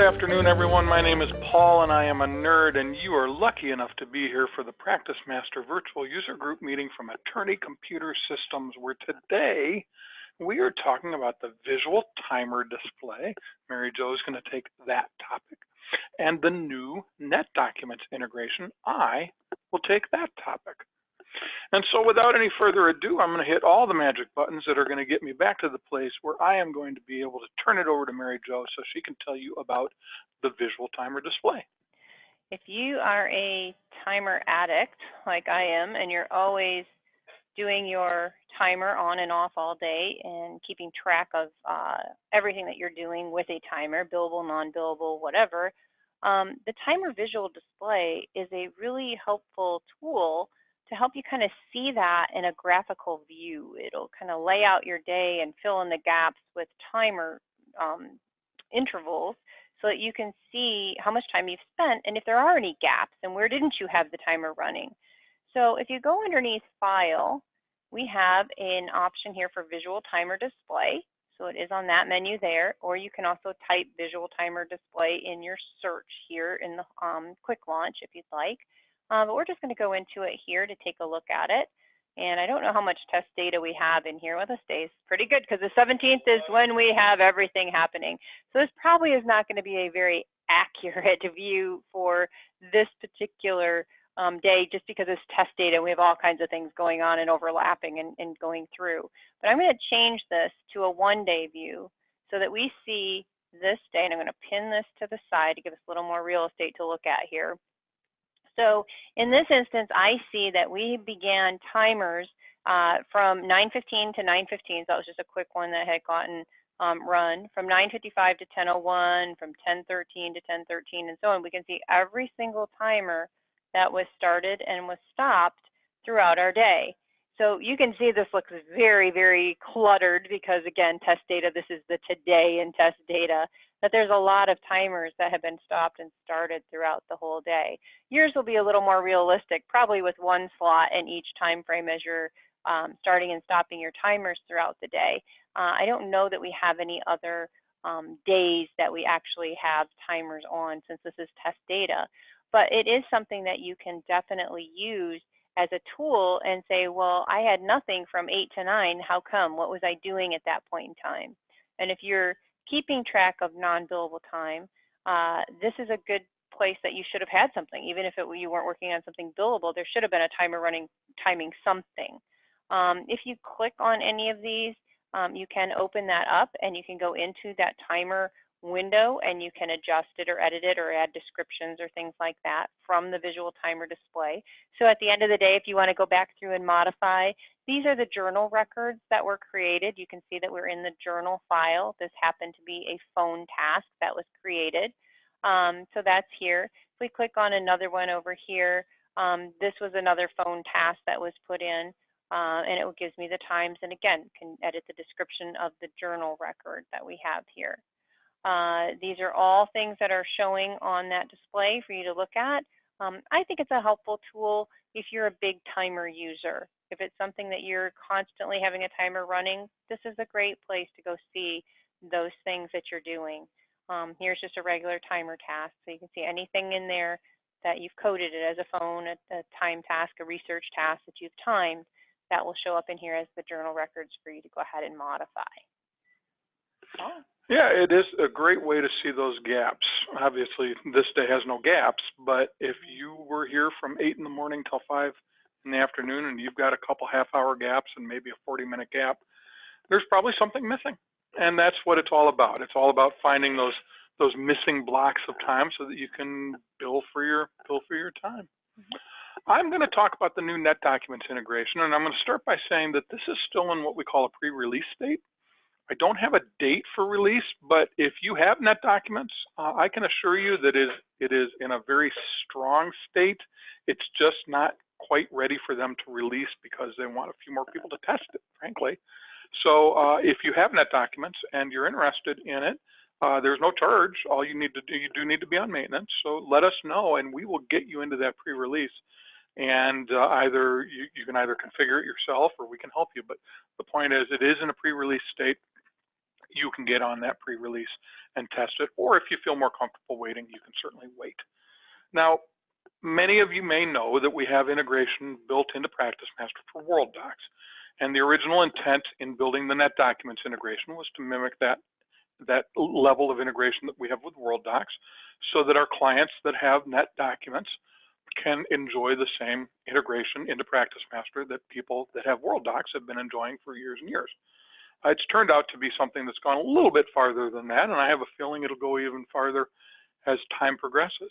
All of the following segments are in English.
Good afternoon, everyone. My name is Paul, and I am a nerd, and you are lucky enough to be here for the PracticeMaster Virtual User Group meeting from Attorney Computer Systems, where today we are talking about the visual timer display. Mary Jo is going to take that topic. And the new NetDocuments integration, I will take that topic. And so without any further ado, I'm going to hit all the magic buttons that are going to get me back to the place where I am going to be able to turn it over to Mary Jo so she can tell you about the visual timer display. If you are a timer addict like I am, and you're always doing your timer on and off all day and keeping track of everything that you're doing with a timer, billable, non-billable, whatever, the timer visual display is a really helpful tool to help you kind of see that in a graphical view. It'll kind of lay out your day and fill in the gaps with timer intervals so that you can see how much time you've spent and if there are any gaps and where didn't you have the timer running. So if you go underneath File, we have an option here for Visual Timer Display. So it is on that menu there, or you can also type Visual Timer Display in your search here in the Quick Launch if you'd like. But we're just going to go into it here to take a look at it. And I don't know how much test data we have in here with us today. It's pretty good because the 17th is when we have everything happening. So this probably is not going to be a very accurate view for this particular day just because it's test data. We have all kinds of things going on and overlapping and going through. But I'm going to change this to a one-day view so that we see this day. And I'm going to pin this to the side to give us a little more real estate to look at here. So in this instance, I see that we began timers from 9:15 to 9:15. So that was just a quick one that had gotten run. From 9:55 to 10:01, from 10:13 to 10:13, and so on. We can see every single timer that was started and was stopped throughout our day. So you can see this looks very, very cluttered because, again, test data, this is the today in test data, that there's a lot of timers that have been stopped and started throughout the whole day. Yours will be a little more realistic, probably with one slot in each time frame as you're starting and stopping your timers throughout the day. I don't know that we have any other days that we actually have timers on since this is test data, but it is something that you can definitely use as a tool and say, well, I had nothing from 8 to 9. How come? What was I doing at that point in time? And if you're keeping track of non-billable time, this is a good place that you should have had something. Even if you weren't working on something billable, there should have been a timer running, timing something. If you click on any of these, you can open that up and you can go into that timer window and you can adjust it or edit it or add descriptions or things like that from the visual timer display. So at the end of the day, if you want to go back through and modify, these are the journal records that were created. You can see that we're in the journal file. This happened to be a phone task that was created. So that's here. If we click on another one over here, this was another phone task that was put in. And it gives me the times. And again, can edit the description of the journal record that we have here. These are all things that are showing on that display for you to look at. I think it's a helpful tool if you're a big timer user. If it's something that you're constantly having a timer running, this is a great place to go see those things that you're doing. Here's just a regular timer task. So you can see anything in there that you've coded it as a phone, a time task, a research task that you've timed, that will show up in here as the journal records for you to go ahead and modify. Oh. Yeah, it is a great way to see those gaps. Obviously, this day has no gaps, but if you were here from 8 in the morning till 5 in the afternoon and you've got a couple half-hour gaps and maybe a 40-minute gap, there's probably something missing. And that's what it's all about. It's all about finding those missing blocks of time so that you can bill for your time. Mm-hmm. I'm going to talk about the new NetDocuments integration, and I'm going to start by saying that this is still in what we call a pre-release state. I don't have a date for release, but if you have NetDocuments, I can assure you that it is in a very strong state. It's just not quite ready for them to release because they want a few more people to test it, frankly. So if you have NetDocuments and you're interested in it, there's no charge. All you need to do, you do need to be on maintenance. So let us know and we will get you into that pre-release. And either you can either configure it yourself or we can help you. But the point is, it is in a pre-release state. you can get on that pre-release and test it. Or if you feel more comfortable waiting, you can certainly wait. Now, many of you may know that we have integration built into PracticeMaster for World Docs. And the original intent in building the NetDocuments integration was to mimic that level of integration that we have with World Docs, so that our clients that have NetDocuments can enjoy the same integration into PracticeMaster that people that have World Docs have been enjoying for years and years. It's turned out to be something that's gone a little bit farther than that, and I have a feeling it'll go even farther as time progresses.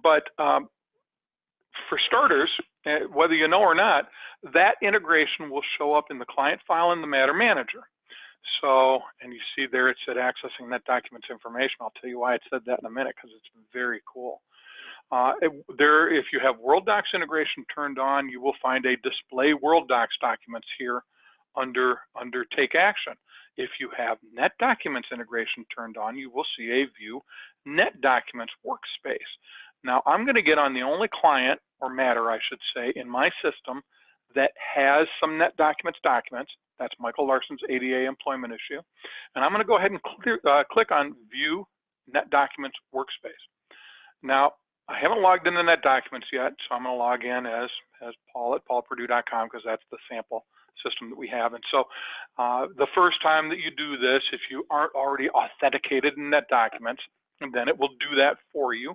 But for starters, whether you know or not, that integration will show up in the client file in the Matter Manager. So, and you see there it said accessing NetDocuments information. I'll tell you why it said that in a minute, because it's very cool. If you have World Docs integration turned on, you will find a display World Docs documents here under Take Action. If you have NetDocuments integration turned on, you will see a view NetDocuments Workspace. Now, I'm going to get on the only client, or matter I should say, in my system that has some NetDocuments documents. That's Michael Larson's ADA employment issue. And I'm going to go ahead and click on View NetDocuments Workspace. Now, I haven't logged into NetDocuments yet, so I'm going to log in as Paul at paulpurdue.com, because that's the sample system that we have. And so the first time that you do this, if you aren't already authenticated in NetDocuments, then it will do that for you.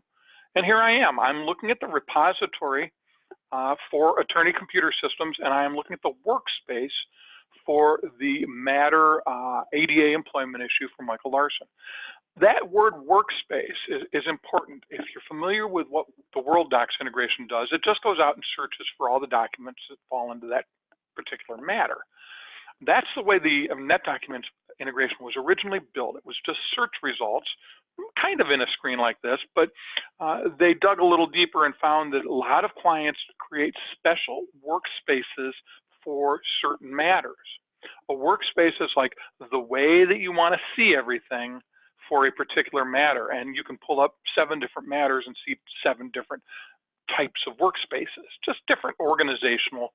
And here I am. I'm looking at the repository for Attorney Computer Systems, and I am looking at the workspace for the Matter ADA employment issue for Michael Larson. That word workspace is important. If you're familiar with what the World Docs integration does, it just goes out and searches for all the documents that fall into that particular matter. That's the way the NetDocuments integration was originally built. It was just search results, kind of in a screen like this, but they dug a little deeper and found that a lot of clients create special workspaces for certain matters. A workspace is like the way that you want to see everything for a particular matter, and you can pull up 7 different matters and see 7 different types of workspaces, just different organizational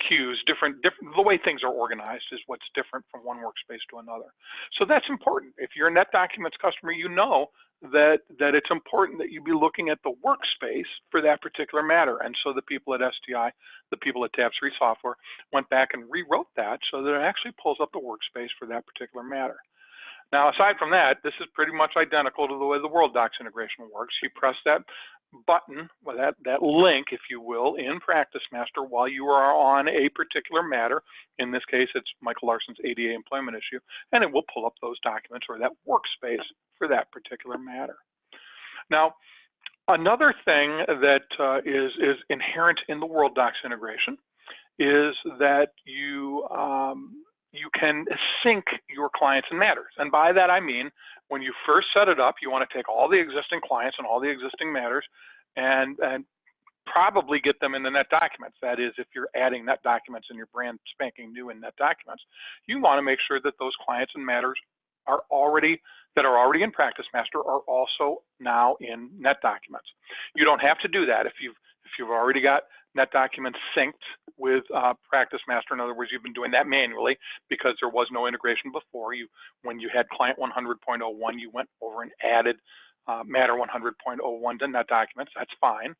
cues, the way things are organized is what's different from one workspace to another. So that's important. If you're a NetDocuments customer, you know that it's important that you be looking at the workspace for that particular matter. And so the people at STI, the people at Tab 3 Software, went back and rewrote that so that it actually pulls up the workspace for that particular matter. Now, aside from that, this is pretty much identical to the way the World Docs integration works. You press that button, well, that link, if you will, in PracticeMaster while you are on a particular matter. In this case, it's Michael Larson's ADA employment issue, and it will pull up those documents or that workspace for that particular matter. Now, another thing that is inherent in the World Docs integration is that you can sync your clients and matters. And by that I mean, when you first set it up, you want to take all the existing clients and all the existing matters and probably get them in the NetDocuments. That is, if you're adding NetDocuments and you're brand spanking new in NetDocuments, you want to make sure that those clients and matters are already in PracticeMaster are also now in NetDocuments. You don't have to do that if you've already got NetDocuments synced with PracticeMaster. In other words, you've been doing that manually because there was no integration before. When you had Client 100.01, you went over and added Matter 100.01 to NetDocuments. That's fine.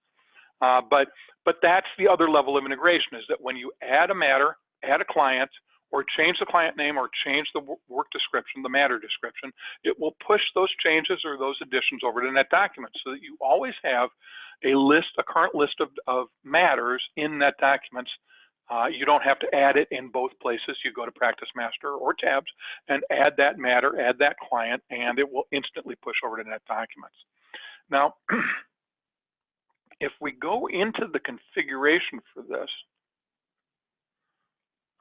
But that's the other level of integration, is that when you add a matter, add a client, or change the client name or change the work description, the matter description, it will push those changes or those additions over to NetDocuments so that you always have a current list of matters in NetDocuments. You don't have to add it in both places. You go to PracticeMaster or Tabs and add that matter, add that client, and it will instantly push over to NetDocuments. Now, if we go into the configuration for this,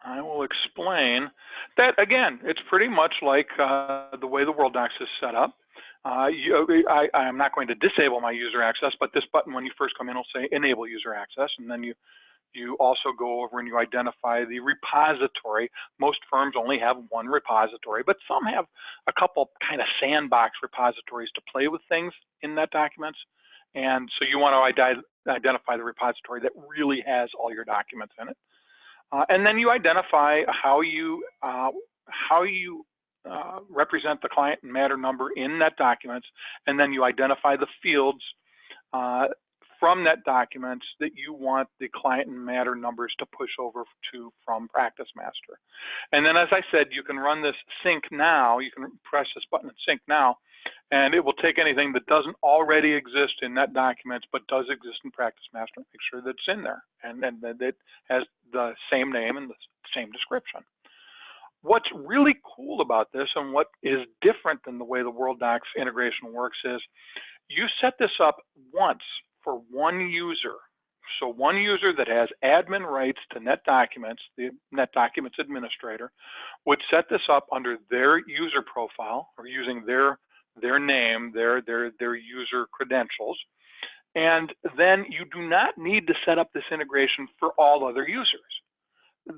I will explain that, again, it's pretty much like the way the World Docs is set up. I'm not going to disable my user access, but this button, when you first come in, will say Enable User Access, and then you also go over and you identify the repository. Most firms only have one repository, but some have a couple kind of sandbox repositories to play with things in NetDocuments. And so you want to identify the repository that really has all your documents in it. And then you identify how you represent the client and matter number in NetDocuments, and then you identify the fields from NetDocuments that you want the client and matter numbers to push over to from PracticeMaster. And then, as I said, you can run this sync now. You can press this button and sync now, and it will take anything that doesn't already exist in NetDocuments but does exist in PracticeMaster, make sure that it's in there and that it has the same name and the same description. What's really cool about this and what is different than the way the WorldDocs integration works is you set this up once for one user. So one user that has admin rights to NetDocuments, the NetDocuments administrator, would set this up under their user profile or using their name, their user credentials. And then you do not need to set up this integration for all other users.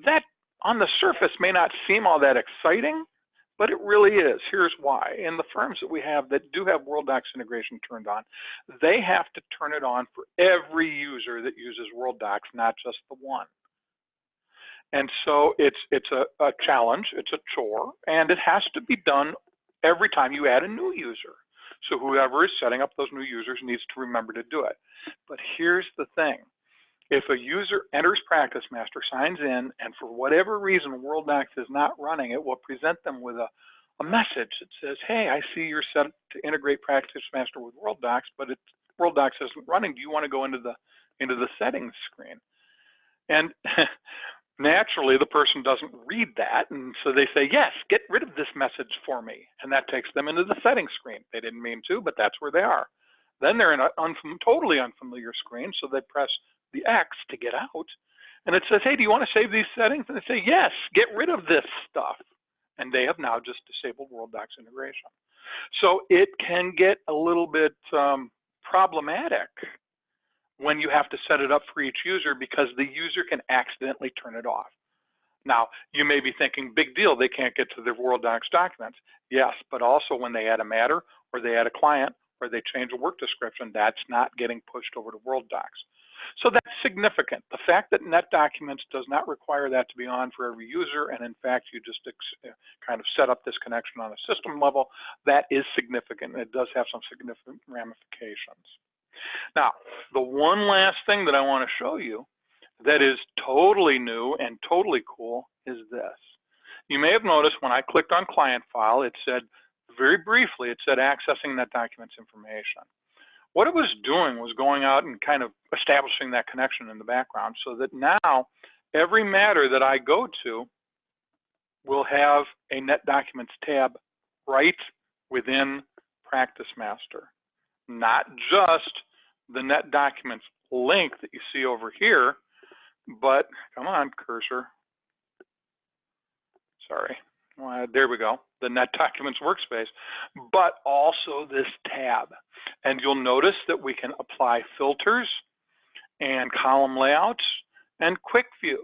That on the surface may not seem all that exciting, but it really is. Here's why. In the firms that we have that do have WorldDocs integration turned on, they have to turn it on for every user that uses WorldDocs, not just the one. And so it's a challenge, it's a chore, and it has to be done every time you add a new user. So whoever is setting up those new users needs to remember to do it. But here's the thing. If a user enters PracticeMaster, signs in, and for whatever reason WorldDocs is not running, it will present them with a message that says, hey, I see you're set to integrate PracticeMaster with WorldDocs, but WorldDocs isn't running. Do you want to go into the settings screen? And naturally, the person doesn't read that, and so they say, yes, get rid of this message for me. And that takes them into the settings screen. They didn't mean to, but that's where they are. Then they're in a totally unfamiliar screen, so they press the X to get out, and it says, hey, do you want to save these settings? And they say, yes, get rid of this stuff. And they have now just disabled WorldDocs integration. So it can get a little bit problematic when you have to set it up for each user because the user can accidentally turn it off. Now, you may be thinking, big deal, they can't get to their WorldDocs documents. Yes, but also when they add a matter or they add a client or they change a work description, that's not getting pushed over to WorldDocs. So that's significant. The fact that NetDocuments does not require that to be on for every user, and in fact, you just kind of set up this connection on a system level, that is significant. It does have some significant ramifications. Now, the one last thing that I want to show you that is totally new and totally cool is this. You may have noticed when I clicked on Client File, it said, very briefly, it said accessing NetDocuments information. What it was doing was going out and kind of establishing that connection in the background so that now every matter that I go to will have a NetDocuments tab right within PracticeMaster. Not just the NetDocuments link that you see over here, but come on, cursor. Sorry. There we go, the NetDocuments Workspace, but also this tab. And you'll notice that we can apply filters and column layouts and quick views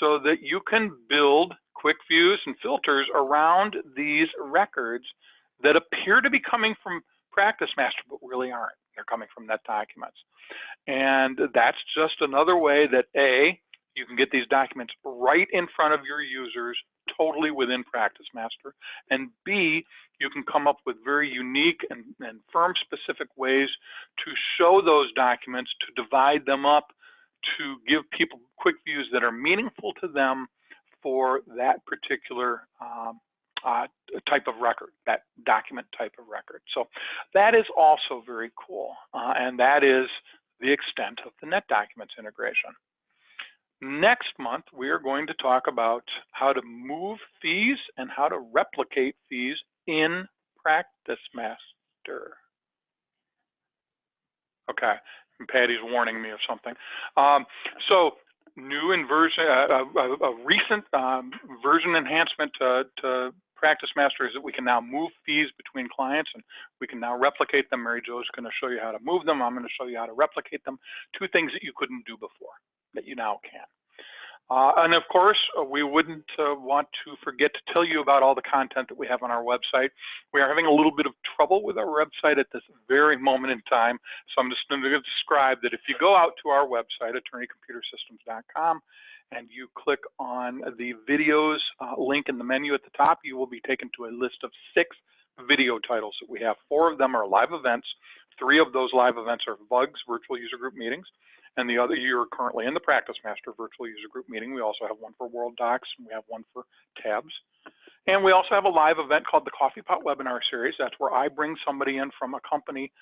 so that you can build quick views and filters around these records that appear to be coming from PracticeMaster, but really aren't. They're coming from NetDocuments. And that's just another way that A, you can get these documents right in front of your users totally within PracticeMaster, and B, you can come up with very unique and firm-specific ways to show those documents, to divide them up, to give people quick views that are meaningful to them for that particular type of record, that document type of record. So that is also very cool, and that is the extent of the NetDocuments integration. Next month, we are going to talk about how to move fees and how to replicate fees in PracticeMaster. Okay, and Patty's warning me of something. So new version, a recent version enhancement to PracticeMaster is that we can now move fees between clients and we can now replicate them. Mary Jo is going to show you how to move them. I'm going to show you how to replicate them. Two things that you couldn't do before that you now can. And of course, we wouldn't want to forget to tell you about all the content that we have on our website. We are having a little bit of trouble with our website at this very moment in time. So I'm just going to describe that if you go out to our website, attorneycomputersystems.com, and you click on the videos link in the menu at the top, you will be taken to a list of 6 video titles that we have. 4 of them are live events. 3 of those live events are VUGs, virtual user group meetings. And the other, you're currently in the PracticeMaster virtual user group meeting. We also have one for World Docs, and we have one for Tabs. And we also have a live event called the Coffee Pot Webinar Series. That's where I bring somebody in from a company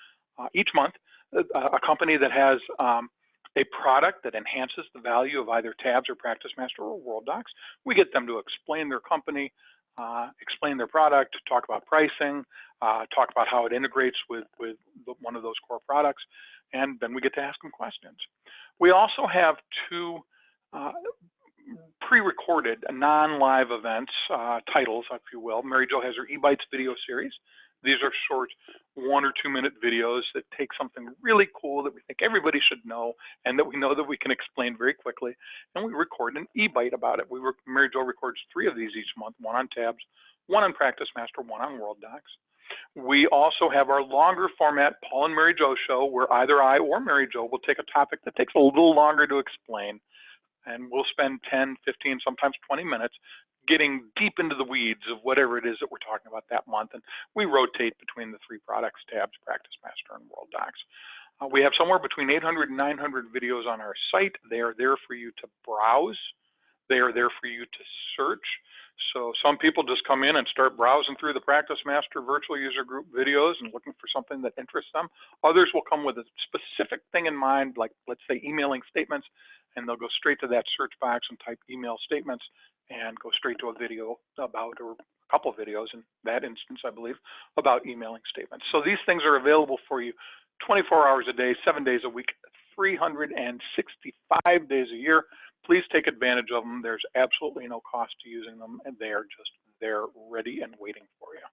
each month, a company that has a product that enhances the value of either Tabs or PracticeMaster or World Docs. We get them to explain their company, explain their product, talk about pricing, talk about how it integrates with one of those core products, and then we get to ask them questions. We also have 2 pre-recorded non-live events, titles, if you will. Mary Jo has her eBites video series. These are short 1 or 2 minute videos that take something really cool that we think everybody should know and that we know that we can explain very quickly. And we record an eBite about it. Mary Jo records 3 of these each month, 1 on Tabs, 1 on PracticeMaster, 1 on World Docs. We also have our longer format Paul and Mary Jo show, where either I or Mary Jo will take a topic that takes a little longer to explain. And we'll spend 10, 15, sometimes 20 minutes getting deep into the weeds of whatever it is that we're talking about that month. And we rotate between the 3 products, Tabs, PracticeMaster, and World Docs. We have somewhere between 800 and 900 videos on our site. They are there for you to browse. They are there for you to search. So some people just come in and start browsing through the PracticeMaster virtual user group videos and looking for something that interests them. Others will come with a specific thing in mind, like let's say emailing statements, and they'll go straight to that search box and type email statements and go straight to a video about, or a couple of videos in that instance, I believe, about emailing statements. So these things are available for you 24 hours a day, 7 days a week, 365 days a year. Please take advantage of them. There's absolutely no cost to using them, and they are just there ready and waiting for you.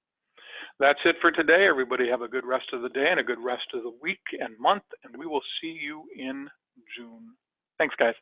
That's it for today. Everybody have a good rest of the day and a good rest of the week and month, and we will see you in June. Thanks, guys.